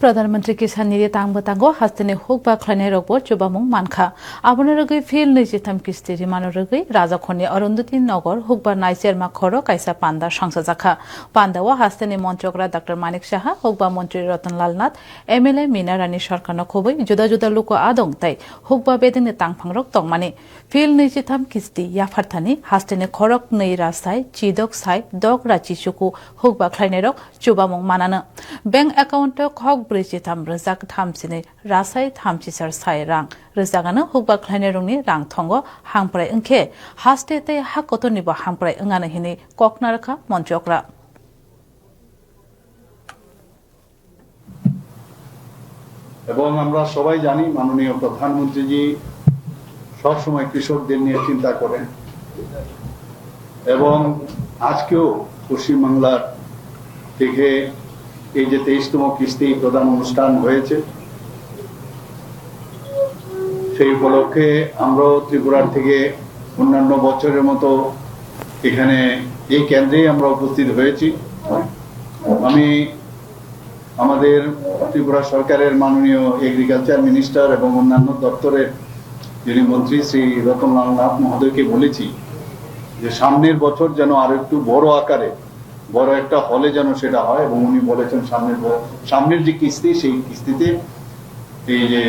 प्रधानमंत्री किसान निधि तांगो हास्तेनि हुक बा ख्लायनाय रगबो चुबामुं मानखा आबोनो रगै फिल 23 किस्ति रिमानो रगै राजाखनि अरुंधति नगर हुक बा नाइसेरमा खरो कायसा पान्दा संसाजाखा पान्दावा हास्तेनि मन्त्रकरा डॉक्टर मानिक साहा हुक बा मन्त्री रतनलाल नाथ एमएलए मीना रानी सरकारनो खुबै जुदा जुदा लुको आदं ताई हुक बा बेदिंनि तांगफांरक तंमानि फिल 23 किस्ति याफारथानि हास्तेनि खरक नै रासाय चिदक साय दक राचिसुकु हुक बा ख्लायनाय रग चुबामुं मानानो बैंक एकाउन्ट खक 43 रोजाक थामसिनै रासाय थामसिसार साय रां रोजागानो हुकबा ख्लायनाय रंनि रां थंगो हांप्राय ओंखे हास्तेते हा कतनिबो हांप्राय ओंगानो हिनि ककनारखा मन्त्रकरा এবং আমরা সবাই জানি মাননীয় প্রধানমন্ত্রী জি সব সময় কৃষকদের নিয়ে চিন্তা করেন এবং আজকেও পশ্চিম বাংলার থেকে এই যে 23তম কিস্তি প্রদান অনুষ্ঠান হয়েছে সেই উপলক্ষে আমরা ত্রিপুরার থেকে অন্যান্য বছরের মতো এখানে এই কেন্দ্রেই আমরা উপস্থিত হয়েছি আমি আমাদের ত্রিপুরা সরকারের মাননীয় এগ্রিকালচার মিনিস্টার এবং অন্যান্য দপ্তরের যিনি মন্ত্রী শ্রী রতনলাল নাথ মহোদয়কে বলেছি যে সামনের বছর যেন আরো একটু বড় আকারে বড় একটা হলে যেন সেটা হয় এবং উনি বলেছেন সামনের যে কিস্তি সেই কিস্তিতে এই যে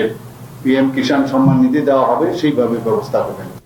পিএম কিষাণ সম্মান নিধি দেওয়া হবে সেইভাবে ব্যবস্থা করবেন